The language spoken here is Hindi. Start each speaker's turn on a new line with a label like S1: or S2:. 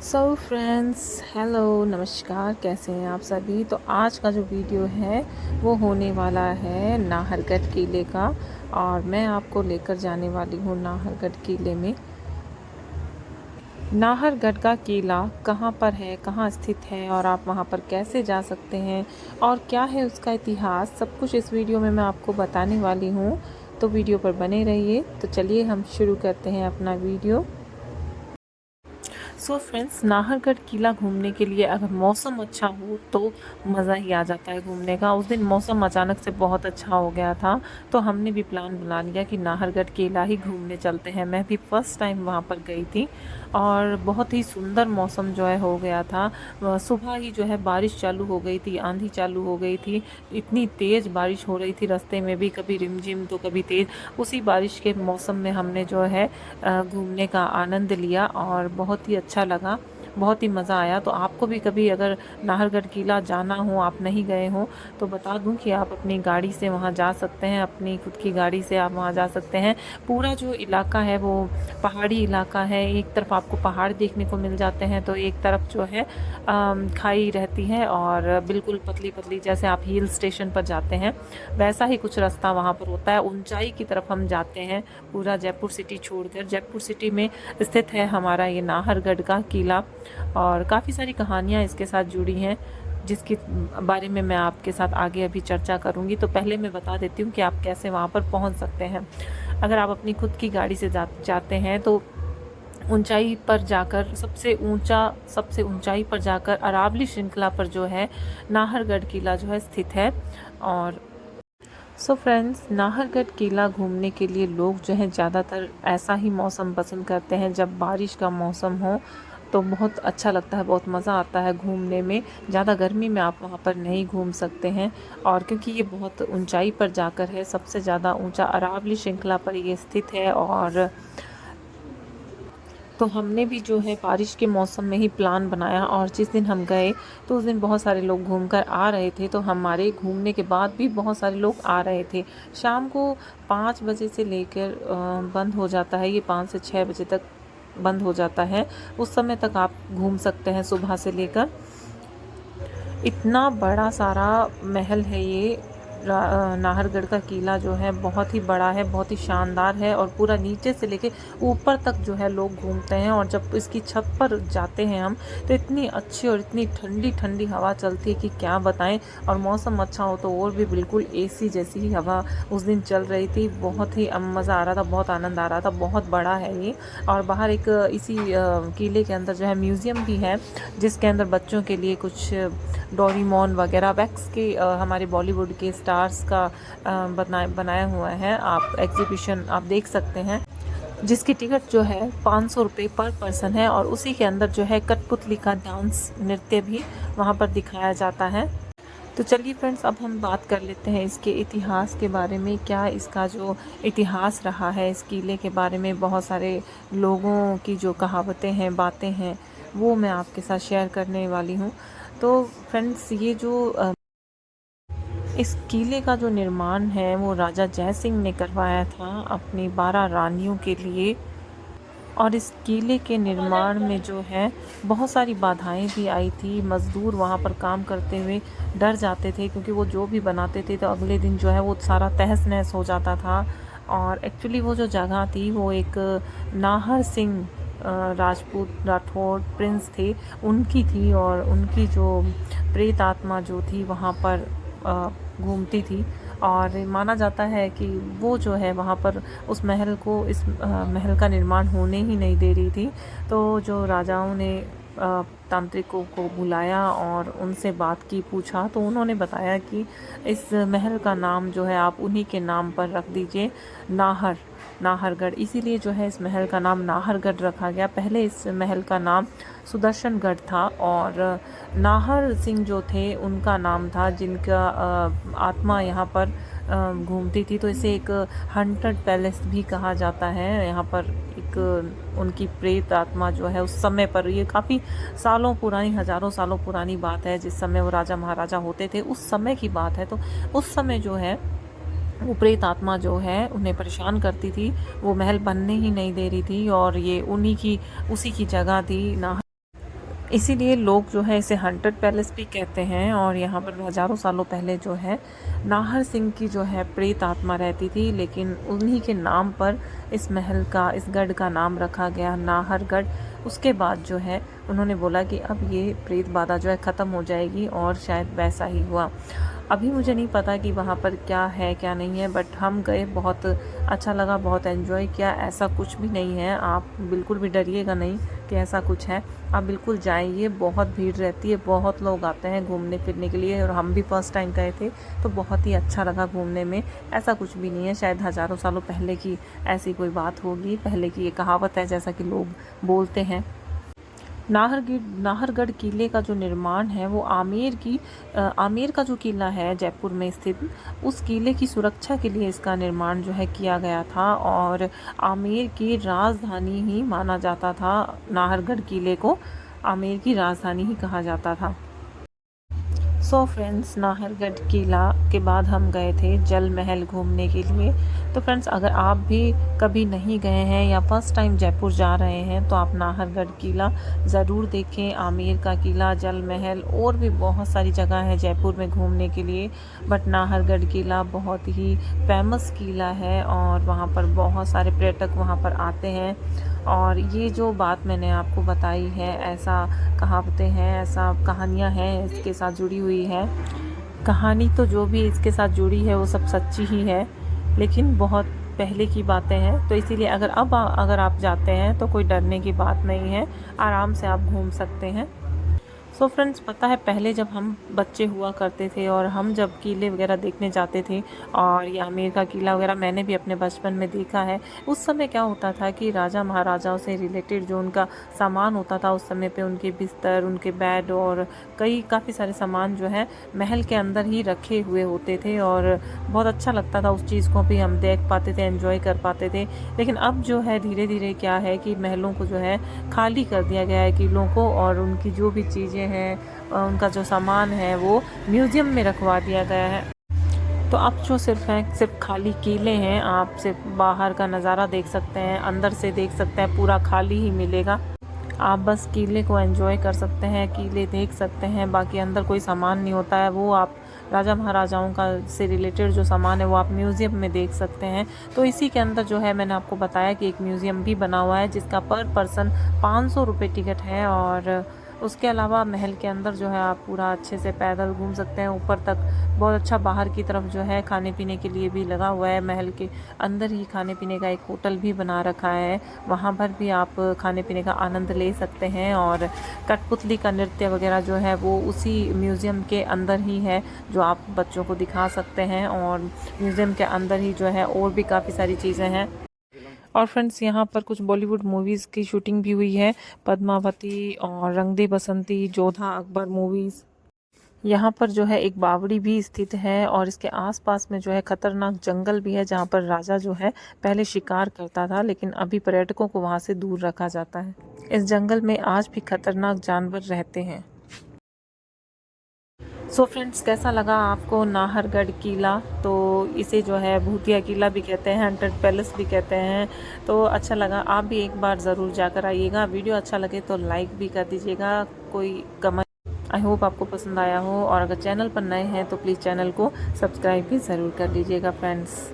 S1: सो फ्रेंड्स, हेलो, नमस्कार। कैसे हैं आप सभी। तो आज का जो वीडियो है वो होने वाला है नाहरगढ़ किले का। और मैं आपको लेकर जाने वाली हूँ नाहरगढ़ किले में। नाहरगढ़ का किला कहाँ पर है, कहाँ स्थित है और आप वहाँ पर कैसे जा सकते हैं और क्या है उसका इतिहास, सब कुछ इस वीडियो में मैं आपको बताने वाली हूँ। तो वीडियो पर बने रहिए। तो चलिए हम शुरू करते हैं अपना वीडियो। सो फ्रेंड्स, नाहरगढ़ किला घूमने के लिए अगर मौसम अच्छा हो तो मज़ा ही आ जाता है घूमने का। उस दिन मौसम अचानक से बहुत अच्छा हो गया था, तो हमने भी प्लान बना लिया कि नाहरगढ़ किला ही घूमने चलते हैं। मैं भी फर्स्ट टाइम वहाँ पर गई थी और बहुत ही सुंदर मौसम जो है हो गया था। सुबह ही जो है बारिश चालू हो गई थी, आंधी चालू हो गई थी। इतनी तेज़ बारिश हो रही थी, रास्ते में भी कभी रिमझिम तो कभी तेज़। उसी बारिश के मौसम में हमने जो है घूमने का आनंद लिया और बहुत ही अच्छा लगा, बहुत ही मज़ा आया। तो आपको भी कभी अगर नाहरगढ़ किला जाना हो, आप नहीं गए हो, तो बता दूं कि आप अपनी गाड़ी से वहां जा सकते हैं। अपनी खुद की गाड़ी से आप वहां जा सकते हैं। पूरा जो इलाका है वो पहाड़ी इलाका है। एक तरफ आपको पहाड़ देखने को मिल जाते हैं तो एक तरफ जो है खाई रहती है और बिल्कुल पतली पतली, जैसे आप हिल स्टेशन पर जाते हैं वैसा ही कुछ रास्ता वहाँ पर होता है। ऊंचाई की तरफ हम जाते हैं पूरा जयपुर सिटी छोड़कर। जयपुर सिटी में स्थित है हमारा ये नाहरगढ़ का किला और काफ़ी सारी कहानियाँ इसके साथ जुड़ी हैं, जिसके बारे में मैं आपके साथ आगे अभी चर्चा करूंगी। तो पहले मैं बता देती हूँ कि आप कैसे वहाँ पर पहुँच सकते हैं। अगर आप अपनी खुद की गाड़ी से जाते हैं तो ऊंचाई पर जाकर, सबसे ऊंचाई पर जाकर अरावली श्रृंखला पर जो है नाहरगढ़ किला जो है स्थित है। और सो फ्रेंड्स, नाहरगढ़ किला घूमने के लिए लोग जो हैं ज़्यादातर ऐसा ही मौसम पसंद करते हैं जब बारिश का मौसम हो। तो बहुत अच्छा लगता है, बहुत मज़ा आता है घूमने में। ज़्यादा गर्मी में आप वहाँ पर नहीं घूम सकते हैं। और क्योंकि ये बहुत ऊंचाई पर जाकर है, सबसे ज़्यादा ऊंचा अरावली श्रृंखला पर ये स्थित है। और तो हमने भी जो है बारिश के मौसम में ही प्लान बनाया और जिस दिन हम गए तो उस दिन बहुत सारे लोग घूमकर आ रहे थे। तो हमारे घूमने के बाद भी बहुत सारे लोग आ रहे थे। शाम को 5 बजे से लेकर बंद हो जाता है ये, 5 से 6 बजे तक बंद हो जाता है। उस समय तक आप घूम सकते हैं सुबह से लेकर। इतना बड़ा सारा महल है ये। नाहरगढ़ का किला जो है बहुत ही बड़ा है, बहुत ही शानदार है और पूरा नीचे से लेके ऊपर तक जो है लोग घूमते हैं। और जब इसकी छत पर जाते हैं हम तो इतनी अच्छी और इतनी ठंडी ठंडी हवा चलती है कि क्या बताएं। और मौसम अच्छा हो तो और भी बिल्कुल एसी जैसी ही हवा उस दिन चल रही थी। बहुत ही मज़ा आ रहा था, बहुत आनंद आ रहा था। बहुत बड़ा है ये। और बाहर एक इसी किले के अंदर जो है म्यूज़ियम भी है, जिसके अंदर बच्चों के लिए कुछ डोरेमोन वगैरह वैक्स के हमारे बॉलीवुड के स्टार्स का बनाया हुआ है। आप एग्जीबिशन आप देख सकते हैं, जिसकी टिकट जो है 500 रुपये पर पर्सन है। और उसी के अंदर जो है कठपुतली का डांस नृत्य भी वहाँ पर दिखाया जाता है। तो चलिए फ्रेंड्स, अब हम बात कर लेते हैं इसके इतिहास के बारे में। क्या इसका जो इतिहास रहा है इस किले के बारे में, बहुत सारे लोगों की जो कहावतें हैं, बातें हैं, वो मैं आपके साथ शेयर करने वाली हूँ। तो फ्रेंड्स, ये जो इस किले का जो निर्माण है वो राजा जय सिंह ने करवाया था अपनी 12 रानियों के लिए। और इस किले के निर्माण में जो है बहुत सारी बाधाएं भी आई थी। मज़दूर वहाँ पर काम करते हुए डर जाते थे, क्योंकि वो जो भी बनाते थे तो अगले दिन जो है वो सारा तहस नहस हो जाता था। और एक्चुअली वो जो जगह थी वो एक नाहर सिंह राजपूत राठौड़ प्रिंस थे, उनकी थी। और उनकी जो प्रेत आत्मा जो थी वहाँ पर घूमती थी। और माना जाता है कि वो जो है वहाँ पर उस महल को, इस महल का निर्माण होने ही नहीं दे रही थी। तो जो राजाओं ने तांत्रिकों को बुलाया और उनसे बात की, पूछा, तो उन्होंने बताया कि इस महल का नाम जो है आप उन्हीं के नाम पर रख दीजिए, नाहरगढ़। इसीलिए जो है इस महल का नाम नाहरगढ़ रखा गया। पहले इस महल का नाम सुदर्शनगढ़ था और नाहर सिंह जो थे उनका नाम था, जिनका आत्मा यहाँ पर घूमती थी। तो इसे एक हंटेड पैलेस भी कहा जाता है। यहाँ पर एक उनकी प्रेत आत्मा जो है उस समय पर, ये काफ़ी सालों पुरानी, हज़ारों सालों पुरानी बात है, जिस समय वो राजा महाराजा होते थे उस समय की बात है। तो उस समय जो है वो प्रेत आत्मा जो है उन्हें परेशान करती थी, वो महल बनने ही नहीं दे रही थी। और ये उसी की जगह थी इसीलिए लोग जो है इसे हंटेड पैलेस भी कहते हैं। और यहाँ पर हज़ारों सालों पहले जो है नाहर सिंह की जो है प्रेत आत्मा रहती थी, लेकिन उन्हीं के नाम पर इस महल का, इस गढ़ का नाम रखा गया नाहरगढ़। उसके बाद जो है उन्होंने बोला कि अब ये प्रेत बाधा जो है ख़त्म हो जाएगी, और शायद वैसा ही हुआ। अभी मुझे नहीं पता कि वहाँ पर क्या है क्या नहीं है, बट हम गए, बहुत अच्छा लगा, बहुत एंजॉय किया। ऐसा कुछ भी नहीं है, आप बिल्कुल भी डरिएगा नहीं कि ऐसा कुछ है। आप बिल्कुल जाइए, बहुत भीड़ रहती है, बहुत लोग आते हैं घूमने फिरने के लिए, और हम भी फर्स्ट टाइम गए थे तो बहुत ही अच्छा लगा घूमने में। ऐसा कुछ भी नहीं है, शायद हज़ारों सालों पहले की ऐसी कोई बात होगी, पहले की ये कहावत है जैसा कि लोग बोलते हैं। नाहरगढ़ किले का जो निर्माण है वो आमेर का जो किला है जयपुर में स्थित, उस किले की सुरक्षा के लिए इसका निर्माण जो है किया गया था। और आमेर की राजधानी ही माना जाता था, नाहरगढ़ किले को आमेर की राजधानी ही कहा जाता था। सो फ्रेंड्स, नाहरगढ़ किला के बाद हम गए थे जल महल घूमने के लिए। तो फ्रेंड्स, अगर आप भी कभी नहीं गए हैं या फर्स्ट टाइम जयपुर जा रहे हैं तो आप नाहरगढ़ किला ज़रूर देखें। आमेर का किला, जल महल और भी बहुत सारी जगह है जयपुर में घूमने के लिए, बट नाहरगढ़ किला बहुत ही फेमस किला है और वहाँ पर बहुत सारे पर्यटक वहाँ पर आते हैं। और ये जो बात मैंने आपको बताई है, ऐसा कहावतें हैं, ऐसा कहानियाँ हैं इसके साथ जुड़ी हुई है। कहानी तो जो भी इसके साथ जुड़ी है वो सब सच्ची ही है, लेकिन बहुत पहले की बातें हैं। तो इसीलिए अगर आप जाते हैं तो कोई डरने की बात नहीं है, आराम से आप घूम सकते हैं। सो फ्रेंड्स, पता है पहले जब हम बच्चे हुआ करते थे और हम जब किले वगैरह देखने जाते थे, और ये आमेर का किला वगैरह मैंने भी अपने बचपन में देखा है, उस समय क्या होता था कि राजा महाराजाओं से रिलेटेड जो उनका सामान होता था उस समय पे, उनके बिस्तर, उनके बेड और काफ़ी सारे सामान जो है महल के अंदर ही रखे हुए होते थे, और बहुत अच्छा लगता था, उस चीज़ को भी हम देख पाते थे, एंजॉय कर पाते थे। लेकिन अब जो है धीरे धीरे क्या है कि महलों को जो है खाली कर दिया गया है किलों को, और उनकी जो भी चीज़ें हैं, उनका जो सामान है वो म्यूज़ियम में रखवा दिया गया है। तो अब जो सिर्फ खाली किले हैं, आप सिर्फ बाहर का नज़ारा देख सकते हैं, अंदर से देख सकते हैं, पूरा खाली ही मिलेगा। आप बस किले को एंजॉय कर सकते हैं, किले देख सकते हैं, बाकी अंदर कोई सामान नहीं होता है। वो आप राजा महाराजाओं का से रिलेटेड जो सामान है वो आप म्यूज़ियम में देख सकते हैं। तो इसी के अंदर जो है मैंने आपको बताया कि एक म्यूज़ियम भी बना हुआ है जिसका पर पर्सन 500 रुपये टिकट है। और उसके अलावा महल के अंदर जो है आप पूरा अच्छे से पैदल घूम सकते हैं ऊपर तक। बहुत अच्छा बाहर की तरफ जो है खाने पीने के लिए भी लगा हुआ है, महल के अंदर ही खाने पीने का एक होटल भी बना रखा है, वहाँ पर भी आप खाने पीने का आनंद ले सकते हैं। और कठपुतली का नृत्य वगैरह जो है वो उसी म्यूज़ियम के अंदर ही है, जो आप बच्चों को दिखा सकते हैं। और म्यूज़ियम के अंदर ही जो है और भी काफ़ी सारी चीज़ें हैं। और फ्रेंड्स, यहाँ पर कुछ बॉलीवुड मूवीज़ की शूटिंग भी हुई है, पद्मावती और रंग दे बसंती, जोधा अकबर मूवीज़। यहाँ पर जो है एक बावड़ी भी स्थित है, और इसके आसपास में जो है खतरनाक जंगल भी है, जहाँ पर राजा जो है पहले शिकार करता था, लेकिन अभी पर्यटकों को वहाँ से दूर रखा जाता है। इस जंगल में आज भी खतरनाक जानवर रहते हैं। सो फ्रेंड्स, कैसा लगा आपको नाहरगढ़ किला? तो इसे जो है भूतिया किला भी कहते हैं, हंटेड पैलेस भी कहते हैं। तो अच्छा लगा, आप भी एक बार ज़रूर जाकर आइएगा। वीडियो अच्छा लगे तो लाइक भी कर दीजिएगा, कोई कमेंट। आई होप आपको पसंद आया हो, और अगर चैनल पर नए हैं तो प्लीज़ चैनल को सब्सक्राइब भी ज़रूर कर लीजिएगा फ्रेंड्स।